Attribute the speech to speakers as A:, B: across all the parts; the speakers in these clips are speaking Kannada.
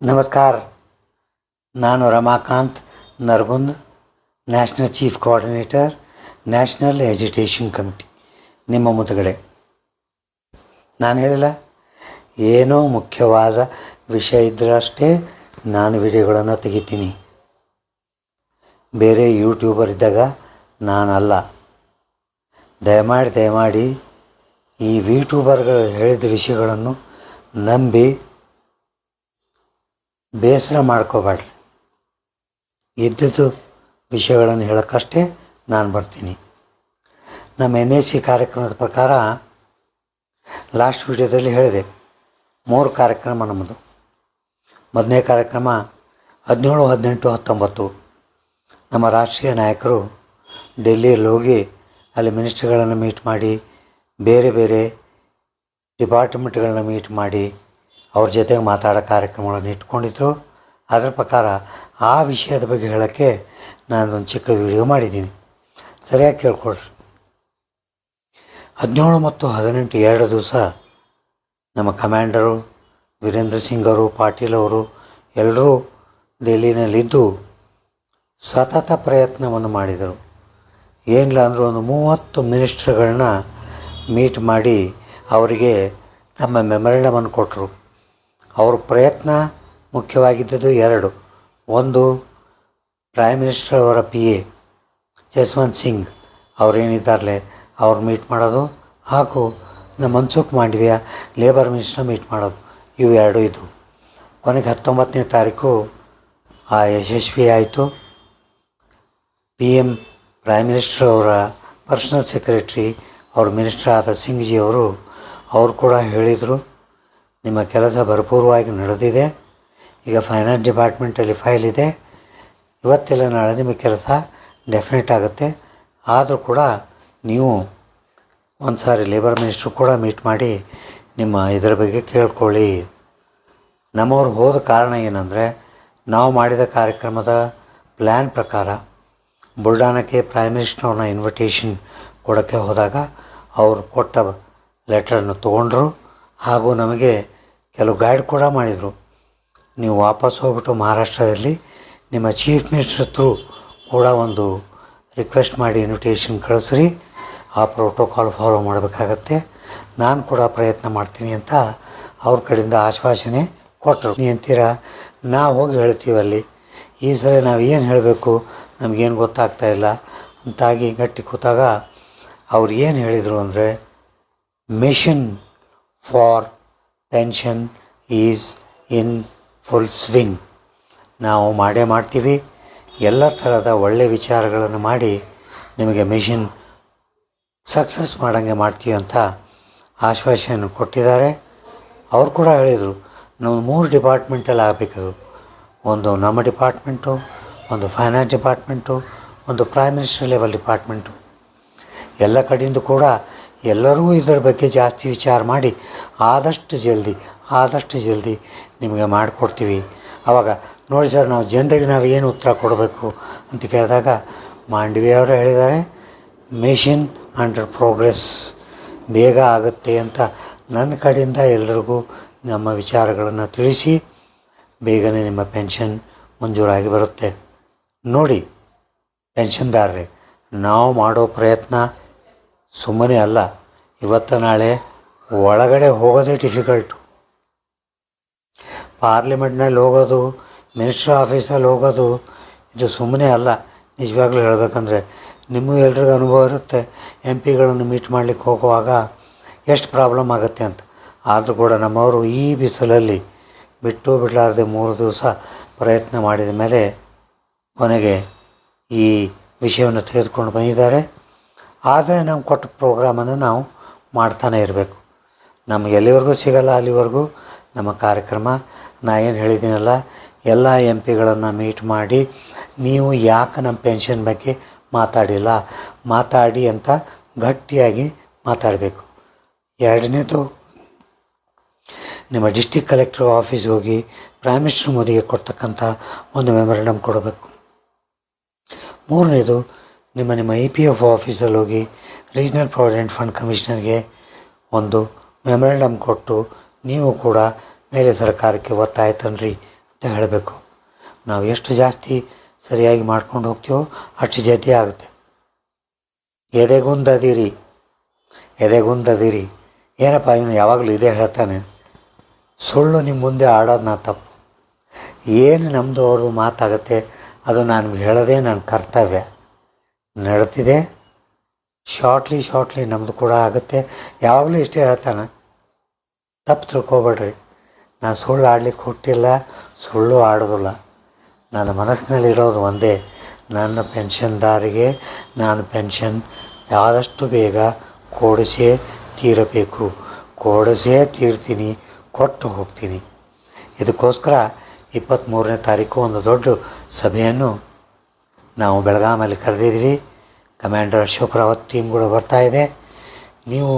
A: ನಮಸ್ಕಾರ. ನಾನು Ramakant Nargund, national chief coordinator, national education committee. ನಿಮ್ಮ ಮುದುಗಡೆ. ನಾನು ಹೇಳಿಲ್ಲ, ಏನೋ ಮುಖ್ಯವಾದ ವಿಷಯ ಇದ್ದರಷ್ಟೇ ನಾನು ವಿಡಿಯೋಗಳನ್ನು ತೆಗಿತೀನಿ. ಬೇರೆ ಯೂಟ್ಯೂಬರ್ ಇದ್ದಾಗ ನಾನಲ್ಲ. ದಯಮಾಡಿ ಈ ಯೂಟ್ಯೂಬರ್ಗಳು ಹೇಳಿದ ವಿಷಯಗಳನ್ನು ನಂಬಿ ಬೇಸರ ಮಾಡ್ಕೋಬೇಡ್ರಿ. ಇದ್ದಿದ್ದು ವಿಷಯಗಳನ್ನು ಹೇಳೋಕ್ಕಷ್ಟೇ ನಾನು ಬರ್ತೀನಿ. ನಮ್ಮ NAC ಕಾರ್ಯಕ್ರಮದ ಪ್ರಕಾರ ಲಾಸ್ಟ್ ವಿಡಿಯೋದಲ್ಲಿ ಹೇಳಿದೆ, 3 ಕಾರ್ಯಕ್ರಮ ನಮ್ಮದು. ಮೊದಲನೇ ಕಾರ್ಯಕ್ರಮ 17, 18, 19 ನಮ್ಮ ರಾಷ್ಟ್ರೀಯ ನಾಯಕರು ಡೆಲ್ಲಿಯಲ್ಲಿ ಹೋಗಿ ಅಲ್ಲಿ ಮಿನಿಸ್ಟ್ರಿಗಳನ್ನು ಮೀಟ್ ಮಾಡಿ, ಬೇರೆ ಬೇರೆ ಡಿಪಾರ್ಟ್ಮೆಂಟ್ಗಳನ್ನ ಮೀಟ್ ಮಾಡಿ ಅವ್ರ ಜೊತೆಗೆ ಮಾತಾಡೋ ಕಾರ್ಯಕ್ರಮಗಳನ್ನು ಇಟ್ಕೊಂಡಿದ್ರು. ಅದರ ಪ್ರಕಾರ ಆ ವಿಷಯದ ಬಗ್ಗೆ ಹೇಳೋಕ್ಕೆ ನಾನೊಂದು ಚಿಕ್ಕ ವಿಡಿಯೋ ಮಾಡಿದ್ದೀನಿ. ಸರಿಯಾಗಿ ಕೇಳ್ಕೊಳ್ರಿ. 17 ಮತ್ತು 18 2 ದಿವಸ ನಮ್ಮ ಕಮಾಂಡರು ವೀರೇಂದ್ರ ಸಿಂಗ್ ಅವರು, ಪಾಟೀಲ್ ಅವರು ಎಲ್ಲರೂ ದೆಹಲಿನಲ್ಲಿದ್ದು ಸತತ ಪ್ರಯತ್ನವನ್ನು ಮಾಡಿದರು. ಏನಿಲ್ಲ ಅಂದರೂ ಒಂದು 30 ಮಿನಿಸ್ಟ್ರುಗಳನ್ನ ಮೀಟ್ ಮಾಡಿ ಅವರಿಗೆ ನಮ್ಮ ಮೆಮೊರಂಡಮನ್ನು ಕೊಟ್ಟರು. ಅವ್ರ ಪ್ರಯತ್ನ ಮುಖ್ಯವಾಗಿದ್ದದ್ದು 2. ಒಂದು, ಪ್ರೈಮ್ ಮಿನಿಸ್ಟರ್ ಅವರ PA ಜಸ್ವಂತ್ ಸಿಂಗ್ ಅವರೇನಿದ್ದಾರಲೆ ಅವ್ರು ಮೀಟ್ ಮಾಡೋದು, ಹಾಗೂ ನಮ್ಮ Mansukh Mandaviya labour minister meet ಮಾಡೋದು. ಇವು 2 ಇದ್ದವು. ಕೊನೆಗೆ 19ನೇ ತಾರೀಕು ಯಶಸ್ವಿ ಆಯಿತು. PM ಪ್ರೈಮ್ ಮಿನಿಸ್ಟರ್ ಅವರ ಪರ್ಸನಲ್ ಸೆಕ್ರೆಟ್ರಿ, ಅವ್ರ ಮಿನಿಸ್ಟರ್ ಆದ ಸಿಂಗ್ಜಿ ಅವರು ಕೂಡ ಹೇಳಿದರು, ನಿಮ್ಮ ಕೆಲಸ ಭರಪೂರವಾಗಿ ನಡೆದಿದೆ. ಈಗ ಫೈನಾನ್ಸ್ ಡಿಪಾರ್ಟ್ಮೆಂಟಲ್ಲಿ ಫೈಲ್ ಇದೆ. ಇವತ್ತೆಲ್ಲ ನಾಳೆ ನಿಮಗೆ ಕೆಲಸ ಡೆಫಿನೆಟ್ ಆಗುತ್ತೆ. ಆದರೂ ಕೂಡ ನೀವು ಒಂದು ಸಾರಿ ಲೇಬರ್ ಮಿನಿಸ್ಟ್ರು ಕೂಡ ಮೀಟ್ ಮಾಡಿ ನಿಮ್ಮ ಇದರ ಬಗ್ಗೆ ಕೇಳ್ಕೊಳ್ಳಿ. ನಮ್ಮವ್ರು ಹೋದ ಕಾರಣ ಏನಂದರೆ, ನಾವು ಮಾಡಿದ ಕಾರ್ಯಕ್ರಮದ ಪ್ಲ್ಯಾನ್ ಪ್ರಕಾರ ಬುಲ್ಡಾನಕ್ಕೆ ಪ್ರೈಮ್ ಮಿನಿಸ್ಟರ್ನ ಇನ್ವಿಟೇಷನ್ ಕೊಡೋಕ್ಕೆ ಹೋದಾಗ ಅವರು ಕೊಟ್ಟ ಲೆಟ್ರನ್ನು ತೊಗೊಂಡ್ರು, ಹಾಗೂ ನಮಗೆ ಕೆಲವು ಗೈಡ್ ಕೂಡ ಮಾಡಿದರು. ನೀವು ವಾಪಸ್ ಹೋಗ್ಬಿಟ್ಟು ಮಹಾರಾಷ್ಟ್ರದಲ್ಲಿ ನಿಮ್ಮ ಚೀಫ್ ಮಿನಿಸ್ಟರ್ ಥ್ರೂ ಕೂಡ ಒಂದು ರಿಕ್ವೆಸ್ಟ್ ಮಾಡಿ ಇನ್ವಿಟೇಷನ್ ಕಳಿಸ್ರಿ, ಆ ಪ್ರೋಟೋಕಾಲ್ ಫಾಲೋ ಮಾಡಬೇಕಾಗತ್ತೆ. ನಾನು ಕೂಡ ಪ್ರಯತ್ನ ಮಾಡ್ತೀನಿ ಅಂತ ಅವ್ರ ಕಡೆಯಿಂದ ಆಶ್ವಾಸನೆ ಕೊಟ್ಟರು. ನೀ ಅಂತೀರಾ, ನಾವು ಹೋಗಿ ಹೇಳ್ತೀವಿ ಅಲ್ಲಿ, ಈ ಸಲ ನಾವು ಏನು ಹೇಳಬೇಕು ನಮಗೇನು ಗೊತ್ತಾಗ್ತಾಯಿಲ್ಲ ಅಂತಾಗಿ ಗಟ್ಟಿ ಕೂತಾಗ ಅವ್ರು ಏನು ಹೇಳಿದರು ಅಂದರೆ, mission for pension is in full swing. ನಾವು ಮಾಡೇ ಮಾಡ್ತೀವಿ. ಎಲ್ಲ ಥರದ ಒಳ್ಳೆಯ ವಿಚಾರಗಳನ್ನು ಮಾಡಿ ನಿಮಗೆ ಮಿಷನ್ ಸಕ್ಸಸ್ ಮಾಡೋಂಗೆ ಮಾಡ್ತೀವಿ ಅಂತ ಆಶ್ವಾಸನೆ ಕೊಟ್ಟಿದ್ದಾರೆ. ಅವ್ರು ಕೂಡ ಹೇಳಿದರು, ನಾವು 3 ಡಿಪಾರ್ಟ್ಮೆಂಟಲ್ಲಿ ಆಗಬೇಕದು. ಒಂದು ನಮ್ಮ ಡಿಪಾರ್ಟ್ಮೆಂಟು, ಒಂದು ಫೈನಾನ್ಸ್ ಡಿಪಾರ್ಟ್ಮೆಂಟು, ಒಂದು ಪ್ರೈಮ್ ಮಿನಿಸ್ಟರ್ ಲೆವೆಲ್ ಡಿಪಾರ್ಟ್ಮೆಂಟು. ಎಲ್ಲ ಕಡೆಯಿಂದ ಕೂಡ ಎಲ್ಲರೂ ಇದರ ಬಗ್ಗೆ ಜಾಸ್ತಿ ವಿಚಾರ ಮಾಡಿ ಆದಷ್ಟು ಜಲ್ದಿ ನಿಮಗೆ ಮಾಡಿಕೊಡ್ತೀವಿ. ಆವಾಗ ನೋಡಿ ಸರ್, ನಾವು ಜನರಿಗೆ ನಾವು ಏನು ಉತ್ತರ ಕೊಡಬೇಕು ಅಂತ ಕೇಳಿದಾಗ ಮಾಂಡವಿಯಾ ಅವರು ಹೇಳಿದ್ದಾರೆ, ಮಿಷನ್ ಅಂಡರ್ ಪ್ರೋಗ್ರೆಸ್, ಬೇಗ ಆಗುತ್ತೆ ಅಂತ ನನ್ನ ಕಡೆಯಿಂದ ಎಲ್ಲರಿಗೂ ನಮ್ಮ ವಿಚಾರಗಳನ್ನು ತಿಳಿಸಿ ಬೇಗನೆ ನಿಮ್ಮ ಪೆನ್ಷನ್ ಮಂಜೂರಾಗಿ ಬರುತ್ತೆ. ನೋಡಿ ಪೆನ್ಷನ್ದಾರರೇ, ನಾವು ಮಾಡೋ ಪ್ರಯತ್ನ ಸುಮ್ಮನೆ ಅಲ್ಲ. ಇವತ್ತು ನಾಳೆ ಒಳಗಡೆ ಹೋಗೋದೇ ಡಿಫಿಕಲ್ಟು. ಪಾರ್ಲಿಮೆಂಟ್ನಲ್ಲಿ ಹೋಗೋದು, ಮಿನಿಸ್ಟ್ರ್ ಆಫೀಸಲ್ಲಿ ಹೋಗೋದು, ಇದು ಸುಮ್ಮನೆ ಅಲ್ಲ. ನಿಜವಾಗ್ಲೂ ಹೇಳಬೇಕಂದ್ರೆ ನಿಮಗೂ ಎಲ್ರಿಗೂ ಅನುಭವ ಇರುತ್ತೆ, MP ಗಳನ್ನು ಮೀಟ್ ಮಾಡಲಿಕ್ಕೆ ಹೋಗುವಾಗ ಎಷ್ಟು ಪ್ರಾಬ್ಲಮ್ ಆಗುತ್ತೆ ಅಂತ. ಆದರೂ ಕೂಡ ನಮ್ಮವರು ಈ ಬಿಸಿಲಲ್ಲಿ ಬಿಡಲಾರದೆ 3 ದಿವಸ ಪ್ರಯತ್ನ ಮಾಡಿದ ಮೇಲೆ ಕೊನೆಗೆ ಈ ವಿಷಯವನ್ನು ತೆಗೆದುಕೊಂಡು ಬಂದಿದ್ದಾರೆ. ಆದರೆ ನಾವು ಕೊಟ್ಟ ಪ್ರೋಗ್ರಾಮನ್ನು ನಾವು ಮಾಡ್ತಾನೆ ಇರಬೇಕು. ನಮಗೆ ಎಲ್ಲಿವರೆಗೂ ಸಿಗಲ್ಲ ಅಲ್ಲಿವರೆಗೂ ನಮ್ಮ ಕಾರ್ಯಕ್ರಮ. ನಾ ಏನು ಹೇಳಿದ್ದೀನಲ್ಲ, ಎಲ್ಲ MP ಗಳನ್ನು ಮೀಟ್ ಮಾಡಿ ನೀವು ಯಾಕೆ ನಮ್ಮ ಪೆನ್ಷನ್ ಬಗ್ಗೆ ಮಾತಾಡಿ ಅಂತ ಗಟ್ಟಿಯಾಗಿ ಮಾತಾಡಬೇಕು. 2ನೇದು, ನಿಮ್ಮ ಡಿಸ್ಟಿಕ್ ಕಲೆಕ್ಟರ್ ಆಫೀಸ್ಗೆ ಹೋಗಿ ಪ್ರೈಮ್ ಮಿನಿಸ್ಟರ್ ಮೋದಿಗೆ ಕೊಡ್ತಕ್ಕಂಥ ಒಂದು ಮೆಮೊರಂಡಮ್ ಕೊಡಬೇಕು. 3ನೇದು, ನಿಮ್ಮ EPF ಆಫೀಸಲ್ಲಿ ಹೋಗಿ ರೀಜ್ನಲ್ ಪ್ರಾವಿಡೆಂಟ್ ಫಂಡ್ ಕಮಿಷನರ್ಗೆ ಒಂದು ಮೆಮೊರಂಡಮ್ ಕೊಟ್ಟು ನೀವು ಕೂಡ ಮೇಲೆ ಸರ್ಕಾರಕ್ಕೆ ಒತ್ತಾಯ ತನ್ನಿರಿ ಅಂತ ಅಂತ ಹೇಳಬೇಕು. ನಾವು ಎಷ್ಟು ಜಾಸ್ತಿ ಸರಿಯಾಗಿ ಮಾಡ್ಕೊಂಡು ಹೋಗ್ತೀವೋ ಅಷ್ಟು ಜಲ್ದಿ ಆಗುತ್ತೆ. ಎದೆಗುಂದದಿರಿ ಏನಪ್ಪ ಇವನು ಯಾವಾಗಲೂ ಇದೇ ಹೇಳ್ತಾನೆ. ಸುಳ್ಳು ನಿಮ್ಮ ಮುಂದೆ ಆಡೋದು ನಾ ತಪ್ಪು. ಏನು ನಮ್ಮದು ಅವರು ಮಾತಾಗುತ್ತೆ ಅದು ನಾನು ಹೇಳೋದೇ ನನ್ನ ಕರ್ತವ್ಯ. ನಡ್ತಿದೆ ಶಾರ್ಟ್ಲಿ ನಮ್ಮದು ಕೂಡ ಆಗುತ್ತೆ. ಯಾವಾಗಲೂ ಇಷ್ಟೇ ಹೇಳ್ತಾನೆ. ತಪ್ಪು ತಿಳ್ಕೊಬೇಡ್ರಿ. ನಾನು ಸುಳ್ಳು ಆಡ್ಲಿಕ್ಕೆ ಹುಟ್ಟಿಲ್ಲ, ಸುಳ್ಳು ಆಡೋದಿಲ್ಲ. ನನ್ನ ಮನಸ್ಸಿನಲ್ಲಿರೋದು ಒಂದೇ, ನನ್ನ ಪೆನ್ಷನ್ದಾರಿಗೆ ನಾನು ಪೆನ್ಷನ್ ಆದಷ್ಟು ಬೇಗ ಕೊಡಿಸೇ ತೀರಬೇಕು. ಕೊಡಿಸೇ ತೀರ್ತೀನಿ, ಕೊಟ್ಟು ಹೋಗ್ತೀನಿ. ಇದಕ್ಕೋಸ್ಕರ 23ನೇ ತಾರೀಕು ಒಂದು ದೊಡ್ಡ ಸಭೆಯನ್ನು ನಾವು ಬೆಳಗಾಮಲ್ಲಿ ಕರೆದಿದ್ದೀವಿ. ಕಮಾಂಡರ್ ಅಶೋಕ್ ರಾವತ್ ಟೀಮ್ಗಳು ಬರ್ತಾಯಿದೆ. ನೀವು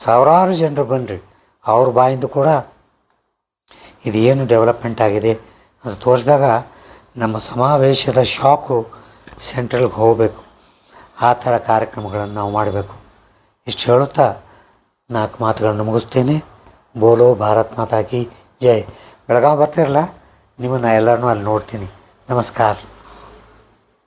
A: ಸಾವಿರಾರು ಜನರು ಬನ್ನಿರಿ. ಅವ್ರ ಬಾಯಿಂದ ಕೂಡ ಇದು ಏನು ಡೆವಲಪ್ಮೆಂಟ್ ಆಗಿದೆ ಅದು ತೋರಿಸಿದಾಗ ನಮ್ಮ ಸಮಾವೇಶದ ಶಾಕು ಸೆಂಟ್ರಲ್ಗೆ ಹೋಗಬೇಕು. ಆ ಥರ ಕಾರ್ಯಕ್ರಮಗಳನ್ನು ನಾವು ಮಾಡಬೇಕು. ಇಷ್ಟು ಹೇಳುತ್ತಾ 4 ಮಾತುಗಳನ್ನು ಮುಗಿಸ್ತೇನೆ. ಬೋಲೋ ಭಾರತ್ ಮಾತಾ ಕಿ ಜೈ. ಬೆಳಗಾವಿ ಬರ್ತಿರಲ್ಲ, ನಿಮ್ಮನ್ನು ಎಲ್ಲರನ್ನೂ ಅಲ್ಲಿ ನೋಡ್ತೀನಿ. ನಮಸ್ಕಾರ.